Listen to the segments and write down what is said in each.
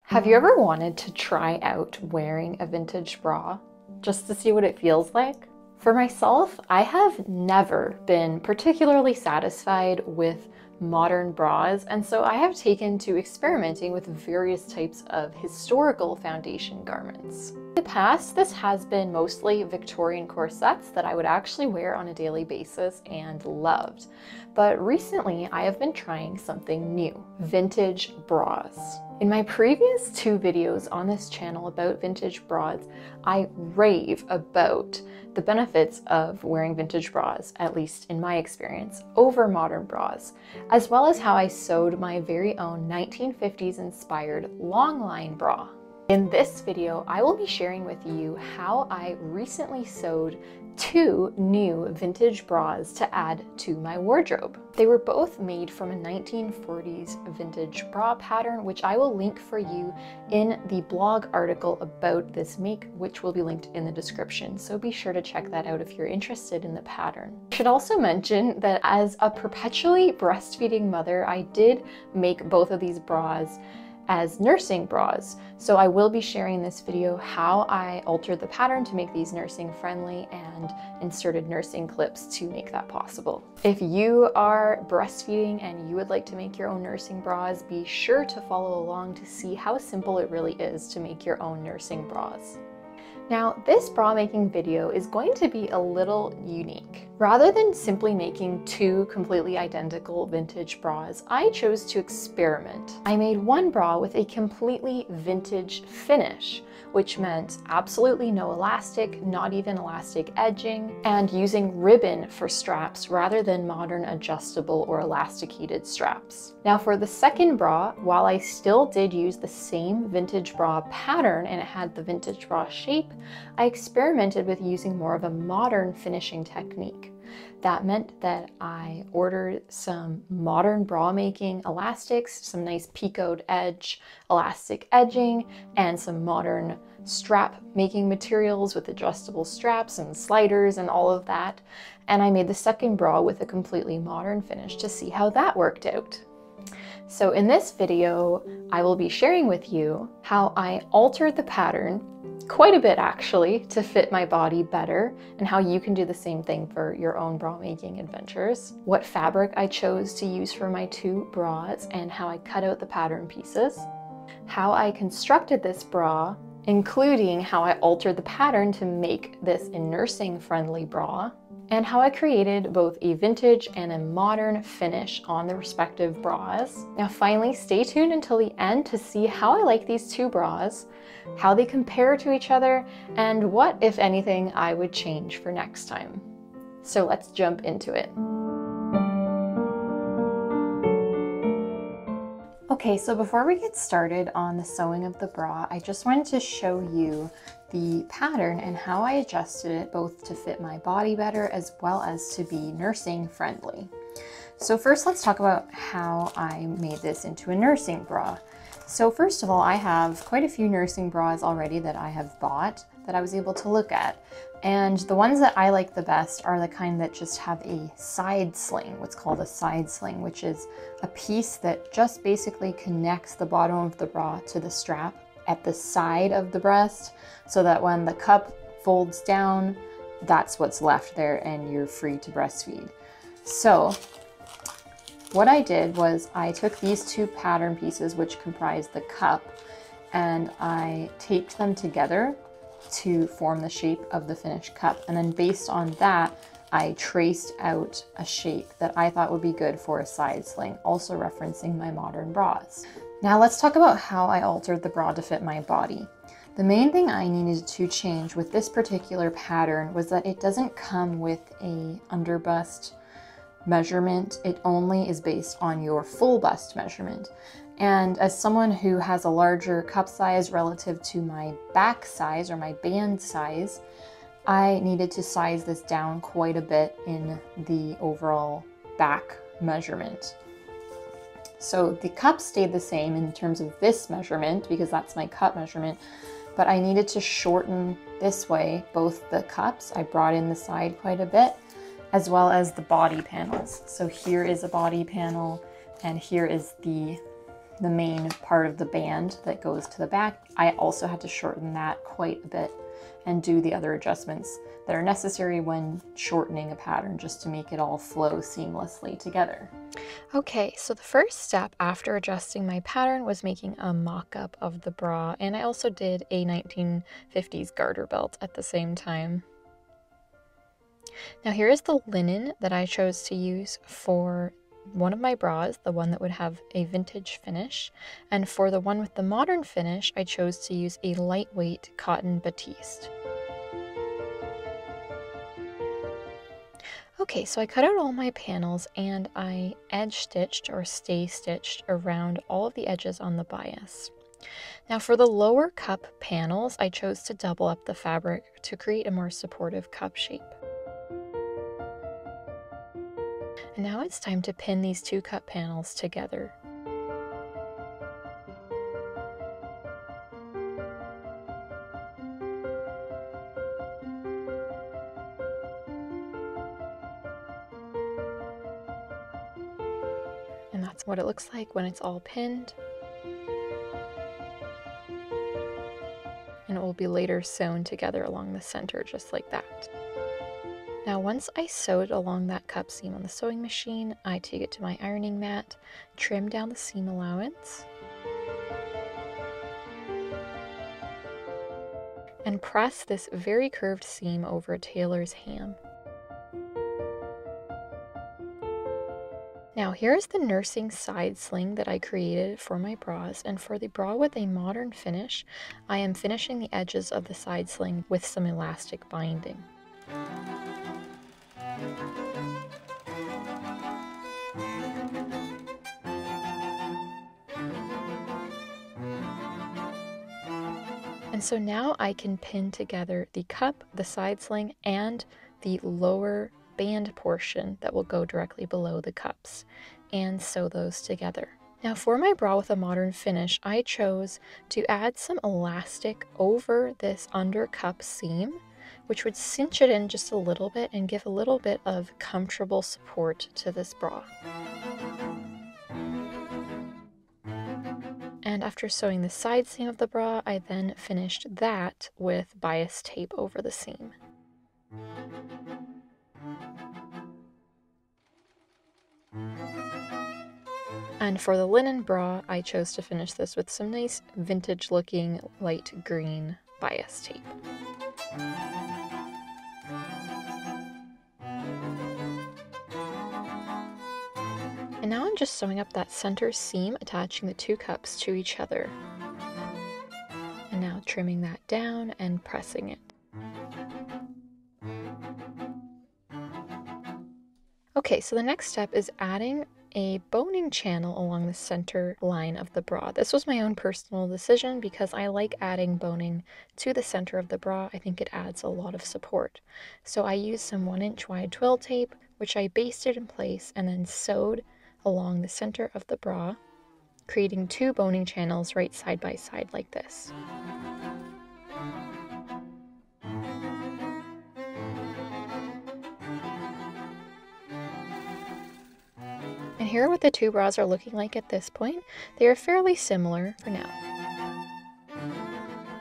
Have you ever wanted to try out wearing a vintage bra just to see what it feels like? For myself, I have never been particularly satisfied with modern bras, and so I have taken to experimenting with various types of historical foundation garments. In the past, this has been mostly Victorian corsets that I would actually wear on a daily basis and loved. But recently, I have been trying something new: vintage bras. In my previous 2 videos on this channel about vintage bras, I rave about the benefits of wearing vintage bras, at least in my experience, over modern bras, as well as how I sewed my very own 1950s inspired longline bra. In this video, I will be sharing with you how I recently sewed 2 new vintage bras to add to my wardrobe. They were both made from a 1940s vintage bra pattern, which I will link for you in the blog article about this make, which will be linked in the description. So be sure to check that out if you're interested in the pattern. I should also mention that as a perpetually breastfeeding mother, I did make both of these bras as nursing bras. So I will be sharing in this video how I altered the pattern to make these nursing friendly and inserted nursing clips to make that possible. If you are breastfeeding and you would like to make your own nursing bras, be sure to follow along to see how simple it really is to make your own nursing bras. Now, this bra making video is going to be a little unique. Rather than simply making 2 completely identical vintage bras, I chose to experiment. I made one bra with a completely vintage finish, which meant absolutely no elastic, not even elastic edging, and using ribbon for straps rather than modern adjustable or elasticated straps. Now for the second bra, while I still did use the same vintage bra pattern and it had the vintage bra shape, I experimented with using more of a modern finishing technique. That meant that I ordered some modern bra making elastics, some nice picoed edge, elastic edging, and some modern strap making materials with adjustable straps and sliders and all of that. And I made the second bra with a completely modern finish to see how that worked out. So in this video, I will be sharing with you how I altered the pattern quite a bit actually to fit my body better, and how you can do the same thing for your own bra making adventures, what fabric I chose to use for my 2 bras and how I cut out the pattern pieces, how I constructed this bra, including how I altered the pattern to make this a nursing friendly bra, and how I created both a vintage and a modern finish on the respective bras. Now finally, stay tuned until the end to see how I like these 2 bras, how they compare to each other, and what, if anything, I would change for next time. So let's jump into it. Okay, so before we get started on the sewing of the bra, I just wanted to show you the pattern and how I adjusted it both to fit my body better as well as to be nursing friendly. So first, let's talk about how I made this into a nursing bra. So first of all, I have quite a few nursing bras already that I have bought that I was able to look at. And the ones that I like the best are the kind that just have a side sling, what's called a side sling, which is a piece that just basically connects the bottom of the bra to the strap at the side of the breast, so that when the cup folds down, that's what's left there and you're free to breastfeed. So what I did was I took these 2 pattern pieces, which comprise the cup, and I taped them together to form the shape of the finished cup. And then based on that, I traced out a shape that I thought would be good for a side sling, also referencing my modern bras. Now let's talk about how I altered the bra to fit my body. The main thing I needed to change with this particular pattern was that it doesn't come with a underbust measurement. It only is based on your full bust measurement. And as someone who has a larger cup size relative to my back size or my band size, I needed to size this down quite a bit in the overall back measurement. So the cup stayed the same in terms of this measurement because that's my cup measurement, but I needed to shorten this way both the cups. I brought in the side quite a bit, as well as the body panels. So here is a body panel and here is the the main part of the band that goes to the back, I also had to shorten that quite a bit and do the other adjustments that are necessary when shortening a pattern just to make it all flow seamlessly together. Okay, so the first step after adjusting my pattern was making a mock-up of the bra, and I also did a 1950s garter belt at the same time. Now here is the linen that I chose to use for one of my bras, the one that would have a vintage finish, and for the one with the modern finish, I chose to use a lightweight cotton batiste. Okay, so I cut out all my panels and I edge stitched or stay stitched around all of the edges on the bias. Now for the lower cup panels, I chose to double up the fabric to create a more supportive cup shape. And now it's time to pin these two cup panels together. And that's what it looks like when it's all pinned. And it will be later sewn together along the center just like that. Now once I sewed along that cup seam on the sewing machine, I take it to my ironing mat, trim down the seam allowance, and press this very curved seam over a tailor's ham. Now here's the nursing side sling that I created for my bras, and for the bra with a modern finish, I am finishing the edges of the side sling with some elastic binding. And so now I can pin together the cup, the side sling, and the lower band portion that will go directly below the cups, and sew those together. Now for my bra with a modern finish, I chose to add some elastic over this under cup seam, which would cinch it in just a little bit and give a little bit of comfortable support to this bra. And after sewing the side seam of the bra, I then finished that with bias tape over the seam. And for the linen bra, I chose to finish this with some nice vintage looking light green bias tape. And now I'm just sewing up that center seam, attaching the two cups to each other. And now trimming that down and pressing it. Okay, so the next step is adding a boning channel along the center line of the bra. This was my own personal decision because I like adding boning to the center of the bra. I think it adds a lot of support. So I used some 1-inch wide twill tape, which I basted in place and then sewed along the center of the bra, creating two boning channels right side by side like this. And here are what the two bras are looking like at this point. They are fairly similar for now.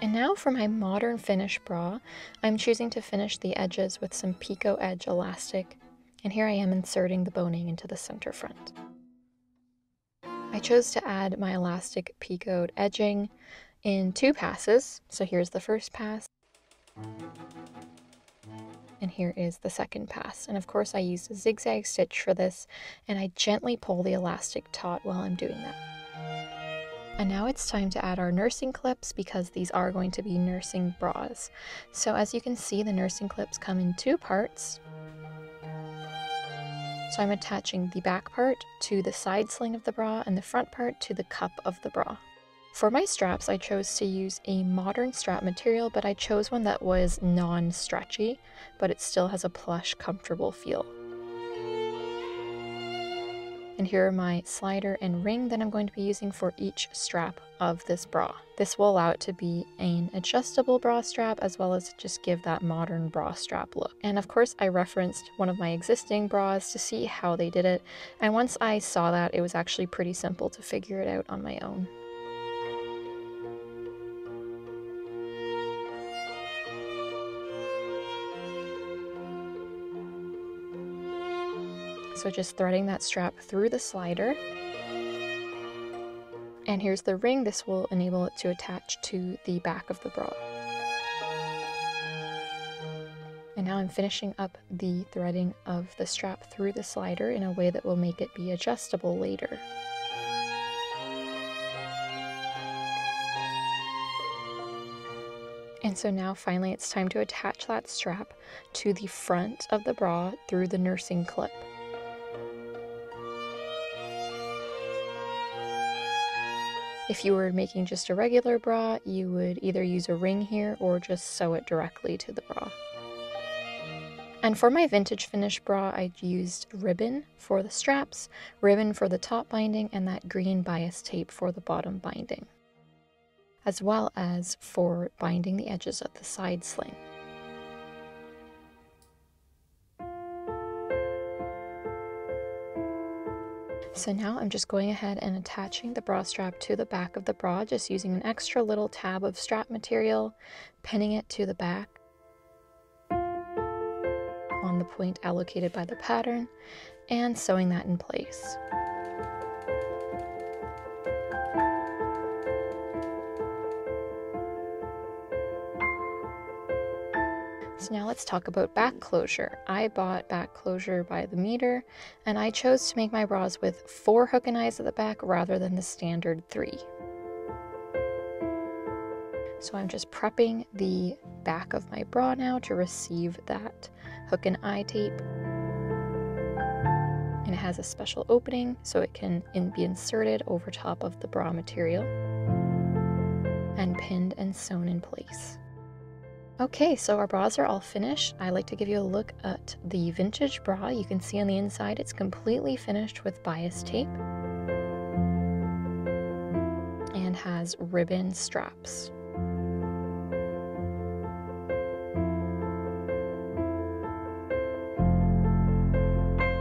And now for my modern finish bra, I'm choosing to finish the edges with some picot edge elastic, and here I am inserting the boning into the center front. I chose to add my elastic picot edging in 2 passes, so here's the first pass, and here is the second pass. And of course I used a zigzag stitch for this, and I gently pull the elastic taut while I'm doing that. And now it's time to add our nursing clips because these are going to be nursing bras. So as you can see, the nursing clips come in 2 parts. So I'm attaching the back part to the side sling of the bra and the front part to the cup of the bra. For my straps, I chose to use a modern strap material, but I chose one that was non-stretchy, but it still has a plush, comfortable feel. And here are my slider and ring that I'm going to be using for each strap of this bra. This will allow it to be an adjustable bra strap as well as just give that modern bra strap look. And of course I referenced one of my existing bras to see how they did it. And once I saw that, it was actually pretty simple to figure it out on my own. So just threading that strap through the slider. And here's the ring. This will enable it to attach to the back of the bra. And now I'm finishing up the threading of the strap through the slider in a way that will make it be adjustable later. And so now finally it's time to attach that strap to the front of the bra through the nursing clip. If you were making just a regular bra, you would either use a ring here or just sew it directly to the bra. And for my vintage finish bra, I used ribbon for the straps, ribbon for the top binding, and that green bias tape for the bottom binding, as well as for binding the edges of the side sling. So now I'm just going ahead and attaching the bra strap to the back of the bra, just using an extra little tab of strap material, pinning it to the back on the point allocated by the pattern, and sewing that in place. So now let's talk about back closure. I bought back closure by the meter, and I chose to make my bras with 4 hook and eyes at the back rather than the standard 3. So I'm just prepping the back of my bra now to receive that hook and eye tape. And it has a special opening so it can be inserted over top of the bra material and pinned and sewn in place. Okay, so our bras are all finished. I like to give you a look at the vintage bra. You can see on the inside it's completely finished with bias tape and has ribbon straps.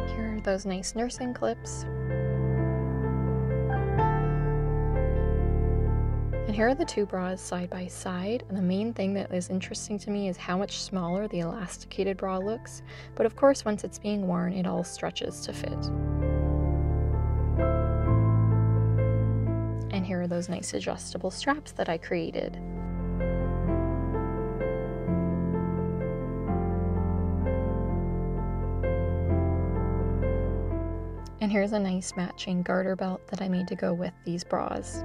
Here are those nice nursing clips. And here are the 2 bras side by side, and the main thing that is interesting to me is how much smaller the elasticated bra looks, but of course once it's being worn it all stretches to fit. And here are those nice adjustable straps that I created. And here's a nice matching garter belt that I made to go with these bras.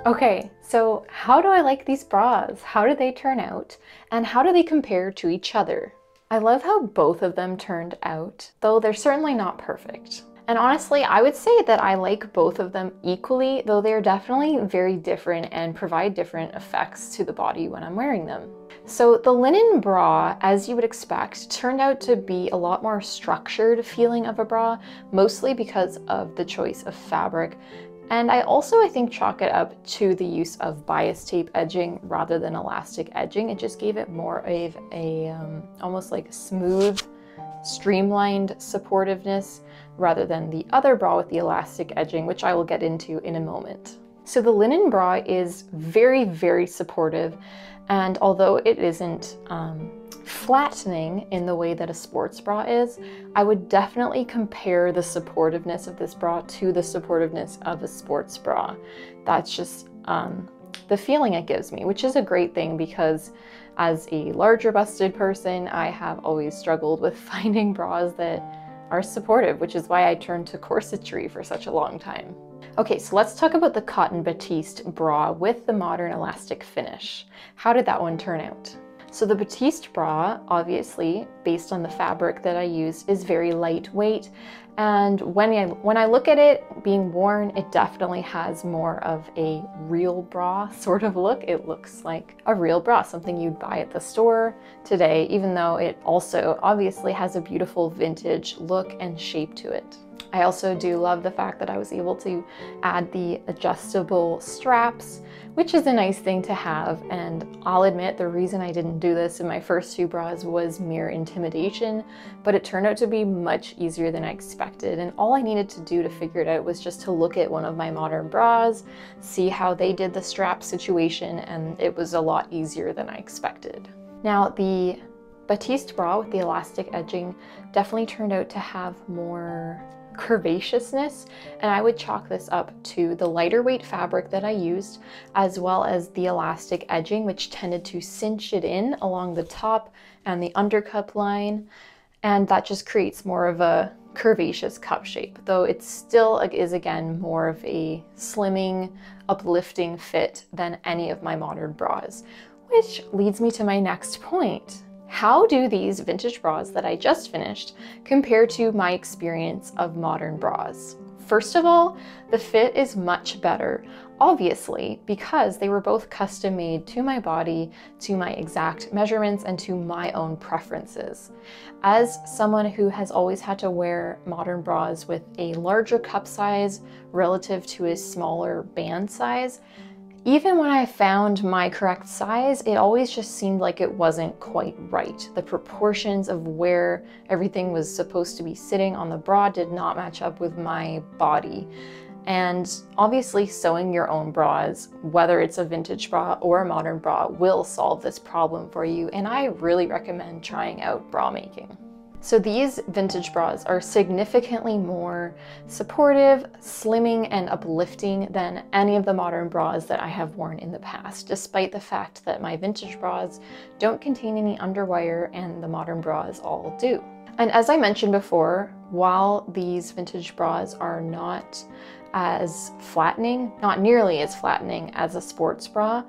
Okay, so how do I like these bras? How did they turn out? And how do they compare to each other? I love how both of them turned out, though they're certainly not perfect. And honestly, I would say that I like both of them equally, though they're definitely very different and provide different effects to the body when I'm wearing them. So the linen bra, as you would expect, turned out to be a lot more structured feeling of a bra, mostly because of the choice of fabric. And I think, chalk it up to the use of bias tape edging rather than elastic edging. It just gave it more of a almost like smooth, streamlined supportiveness rather than the other bra with the elastic edging, which I will get into in a moment. So the linen bra is very, very supportive, and although it isn't flattening in the way that a sports bra is, I would definitely compare the supportiveness of this bra to the supportiveness of a sports bra. That's just the feeling it gives me, which is a great thing because as a larger busted person, I have always struggled with finding bras that are supportive, which is why I turned to corsetry for such a long time. Okay, so let's talk about the cotton batiste bra with the modern elastic finish. How did that one turn out? So the batiste bra, obviously, based on the fabric that I used, is very lightweight, And when I look at it being worn, it definitely has more of a real bra sort of look. It looks like a real bra, something you'd buy at the store today, even though it also obviously has a beautiful vintage look and shape to it. I also do love the fact that I was able to add the adjustable straps, which is a nice thing to have. And I'll admit the reason I didn't do this in my first two bras was mere intimidation, but it turned out to be much easier than I expected. And all I needed to do to figure it out was just to look at one of my modern bras, see how they did the strap situation, and it was a lot easier than I expected. Now, the Batiste bra with the elastic edging definitely turned out to have more curvaceousness, and I would chalk this up to the lighter weight fabric that I used, as well as the elastic edging, which tended to cinch it in along the top and the undercup line, and that just creates more of a curvaceous cup shape, though it still is again more of a slimming, uplifting fit than any of my modern bras, which leads me to my next point. How do these vintage bras that I just finished compare to my experience of modern bras? First of all, the fit is much better, obviously, because they were both custom made to my body, to my exact measurements, and to my own preferences. As someone who has always had to wear modern bras with a larger cup size relative to a smaller band size, even when I found my correct size, it always just seemed like it wasn't quite right. The proportions of where everything was supposed to be sitting on the bra did not match up with my body. And obviously sewing your own bras, whether it's a vintage bra or a modern bra, will solve this problem for you. And I really recommend trying out bra making. So these vintage bras are significantly more supportive, slimming, and uplifting than any of the modern bras that I have worn in the past, despite the fact that my vintage bras don't contain any underwire and the modern bras all do. And as I mentioned before, while these vintage bras are not as flattening, not nearly as flattening as a sports bra,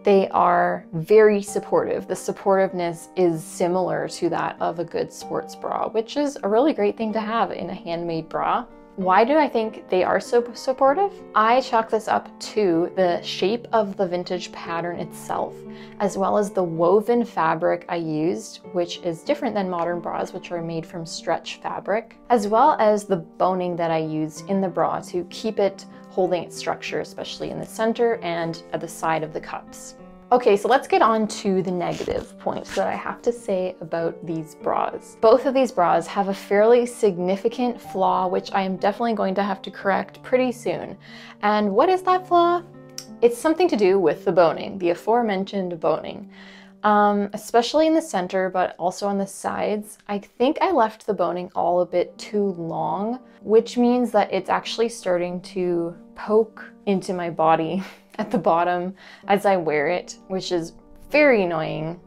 they are very supportive. The supportiveness is similar to that of a good sports bra, which is a really great thing to have in a handmade bra. Why do I think they are so supportive? I chalk this up to the shape of the vintage pattern itself, as well as the woven fabric I used, which is different than modern bras, which are made from stretch fabric, as well as the boning that I used in the bra to keep it holding its structure, especially in the center and at the side of the cups. Okay, so let's get on to the negative points that I have to say about these bras. Both of these bras have a fairly significant flaw, which I am definitely going to have to correct pretty soon. And what is that flaw? It's something to do with the boning, the aforementioned boning. Especially in the center, but also on the sides. I think I left the boning all a bit too long, which means that it's actually starting to poke into my body at the bottom as I wear it, which is very annoying,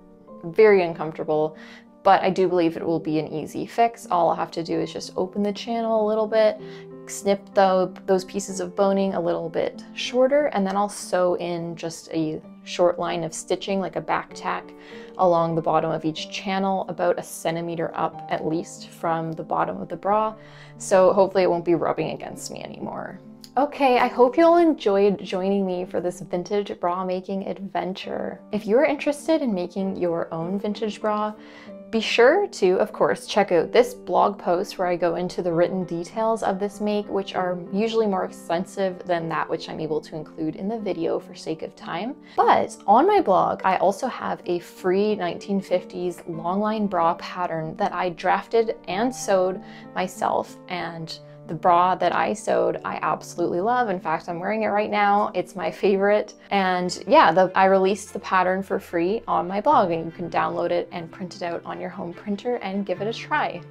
very uncomfortable, but I do believe it will be an easy fix. All I'll have to do is just open the channel a little bit, snip those pieces of boning a little bit shorter, and then I'll sew in just a short line of stitching, like a back tack, along the bottom of each channel, about 1 centimeter up at least from the bottom of the bra. So hopefully it won't be rubbing against me anymore. Okay, I hope you all enjoyed joining me for this vintage bra making adventure. If you're interested in making your own vintage bra, be sure to, of course, check out this blog post where I go into the written details of this make, which are usually more extensive than that which I'm able to include in the video for sake of time. But on my blog, I also have a free 1950s longline bra pattern that I drafted and sewed myself, and the bra that I sewed, I absolutely love. In fact, I'm wearing it right now. It's my favorite. And yeah, I released the pattern for free on my blog, and you can download it and print it out on your home printer and give it a try.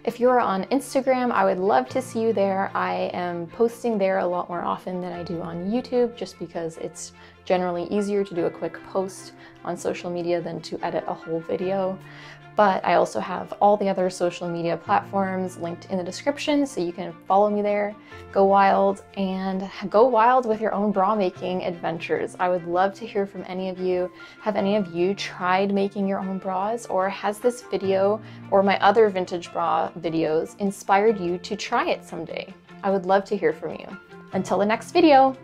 If you're on Instagram, I would love to see you there. I am posting there a lot more often than I do on YouTube, just because it's generally easier to do a quick post on social media than to edit a whole video. But I also have all the other social media platforms linked in the description, so you can follow me there. Go wild and go wild with your own bra making adventures. I would love to hear from any of you. Have any of you tried making your own bras, or has this video or my other vintage bra videos inspired you to try it someday? I would love to hear from you. Until the next video.